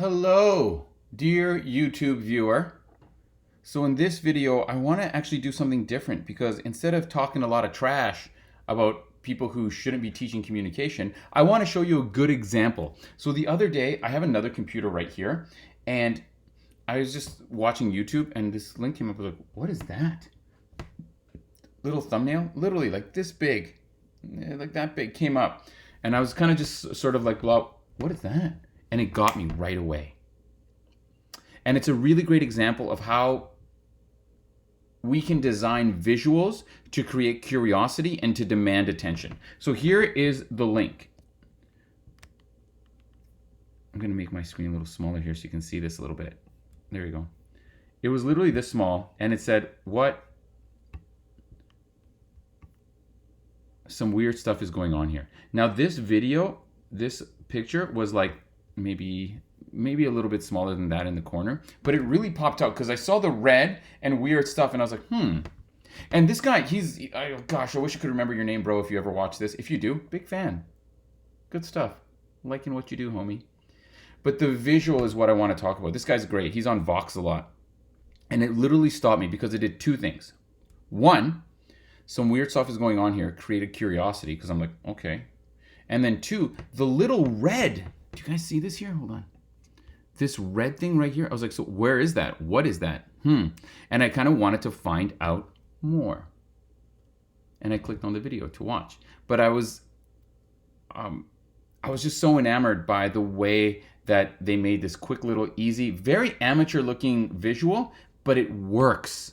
Hello, dear YouTube viewer. So in this video, I want to actually do something different because instead of talking a lot of trash about people who shouldn't be teaching communication, I want to show you a good example. So the other day, I have another computer right here, and I was just watching YouTube, and this link came up. I was like, what is that? Little thumbnail, literally like this big, like that big, came up. And I was kind of just sort of like, blah, what is that? And it got me right away. And it's a really great example of how we can design visuals to create curiosity and to demand attention. So here is the link. I'm going to make my screen a little smaller here so you can see this a little bit. There you go. It was literally this small, and it said, what? Some weird stuff is going on here. Now this video, this picture was like maybe a little bit smaller than that in the corner, but it really popped out because I saw the red and weird stuff, and I was like, And this guy, gosh, I wish I could remember your name, bro, if you ever watch this. If you do, big fan. Good stuff. Liking what you do, homie. But the visual is what I want to talk about. This guy's great. He's on Vox a lot. And it literally stopped me because it did two things. One, some weird stuff is going on here, created curiosity, because I'm like, okay. And then two, the little red, do you guys see this here? Hold on. This red thing right here, I was like, so where is that? What is that? And I kind of wanted to find out more. And I clicked on the video to watch. But I was just so enamored by the way that they made this quick little easy, very amateur looking visual, but it works.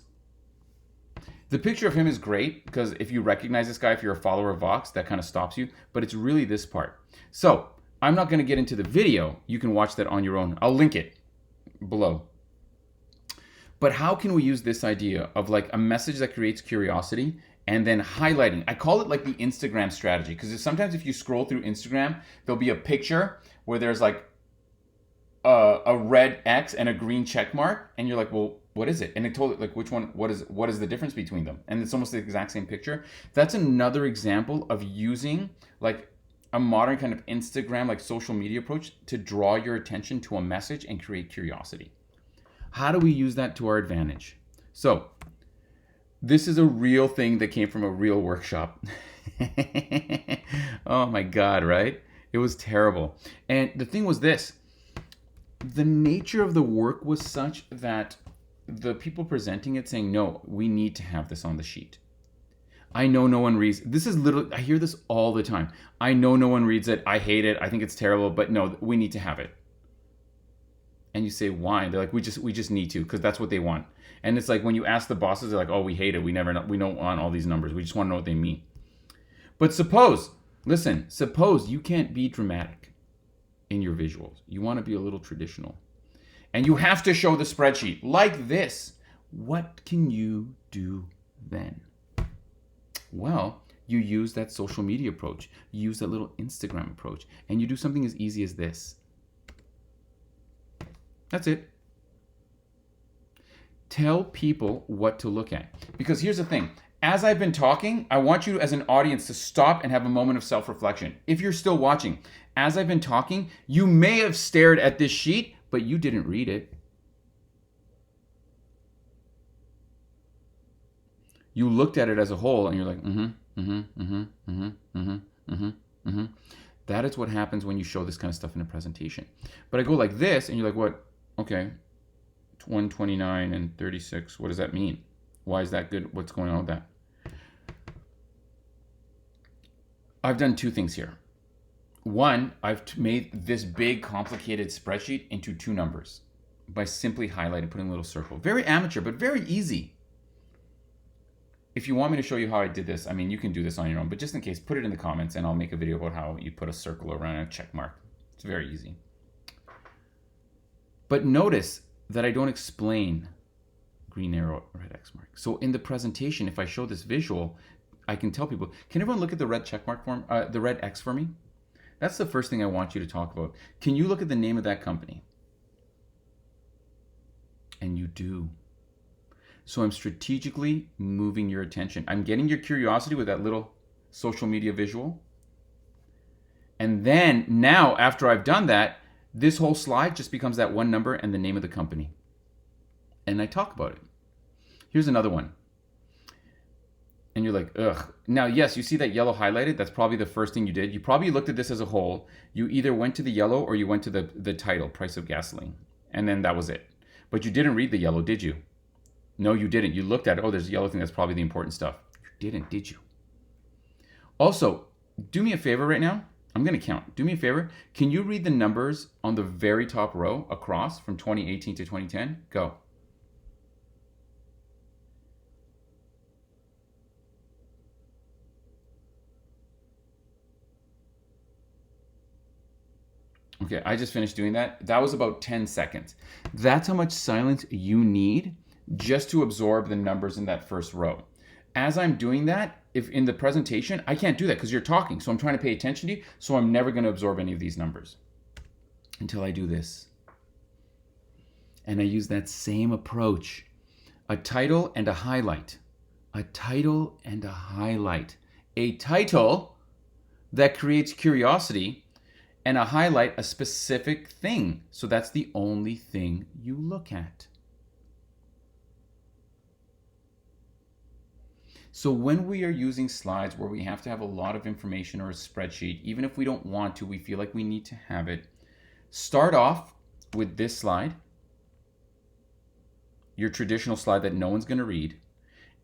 The picture of him is great because if you recognize this guy, if you're a follower of Vox, that kind of stops you, but it's really this part. So I'm not going to get into the video. You can watch that on your own. I'll link it below. But how can we use this idea of like a message that creates curiosity and then highlighting? I call it like the Instagram strategy, because sometimes if you scroll through Instagram, there'll be a picture where there's like a red X and a green check mark, and you're like, well, what is it? And it told it like which one, what is the difference between them? And it's almost the exact same picture. That's another example of using like a modern kind of Instagram, like social media approach to draw your attention to a message and create curiosity. How do we use that to our advantage? So this is a real thing that came from a real workshop. Oh my God, right? It was terrible. And the thing was this, the nature of the work was such that the people presenting it saying, no, we need to have this on the sheet. I know no one reads. This is literally, I hear this all the time. I know no one reads it. I hate it. I think it's terrible, but no, we need to have it. And you say, why? They're like, we just need to, because that's what they want. And it's like when you ask the bosses, they're like, oh, we hate it. We don't want all these numbers. We just want to know what they mean. But suppose you can't be dramatic in your visuals. You want to be a little traditional. And you have to show the spreadsheet like this. What can you do then? Well, you use that social media approach. You use that little Instagram approach. And you do something as easy as this. That's it. Tell people what to look at. Because here's the thing. As I've been talking, I want you as an audience to stop and have a moment of self-reflection. If you're still watching, as I've been talking, you may have stared at this sheet, but you didn't read it. You looked at it as a whole and you're like, That is what happens when you show this kind of stuff in a presentation. But I go like this and you're like, what? Okay, 129 and 36, what does that mean? Why is that good? What's going on with that? I've done two things here. One, I've made this big complicated spreadsheet into two numbers by simply highlighting, putting a little circle. Very amateur, but very easy. If you want me to show you how I did this, I mean, you can do this on your own, but just in case, put it in the comments and I'll make a video about how you put a circle around a check mark. It's very easy. But notice that I don't explain green arrow, red X mark. So in the presentation, if I show this visual, I can tell people, can everyone look at the red check mark form, the red X for me? That's the first thing I want you to talk about. Can you look at the name of that company? And you do. So I'm strategically moving your attention. I'm getting your curiosity with that little social media visual. And then now, after I've done that, This whole slide just becomes that one number and the name of the company. And I talk about it. Here's another one. And you're like, ugh. Now, yes, you see that yellow highlighted? That's probably the first thing you did. You probably looked at this as a whole. You either went to the yellow or you went to the title, price of gasoline. And then that was it. But you didn't read the yellow, did you? No, you didn't. You looked at it. Oh, there's a yellow thing. That's probably the important stuff. You didn't, did you? Also, do me a favor right now. I'm going to count. Do me a favor. Can you read the numbers on the very top row across from 2018 to 2010? Go. Okay, I just finished doing that. That was about 10 seconds. That's how much silence you need just to absorb the numbers in that first row. As I'm doing that, if in the presentation, I can't do that because you're talking. So I'm trying to pay attention to you. So I'm never going to absorb any of these numbers until I do this. And I use that same approach. A title and a highlight. A title and a highlight. A title that creates curiosity, and a highlight a specific thing. So that's the only thing you look at. So when we are using slides where we have to have a lot of information or a spreadsheet, even if we don't want to, we feel like we need to have it, start off with this slide, your traditional slide that no one's going to read,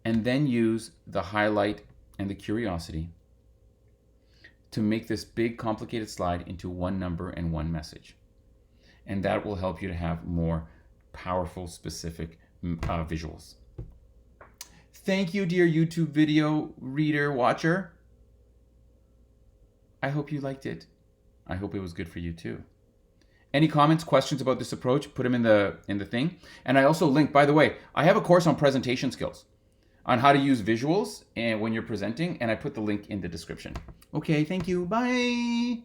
and then use the highlight and the curiosity to make this big complicated slide into one number and one message. And that will help you to have more powerful, specific visuals. Thank you, dear YouTube video reader, watcher. I hope you liked it. I hope it was good for you too. Any comments, questions about this approach, put them in the thing. And I also link, by the way, I have a course on presentation skills, on how to use visuals and when you're presenting, and I put the link in the description. Okay, thank you. Bye.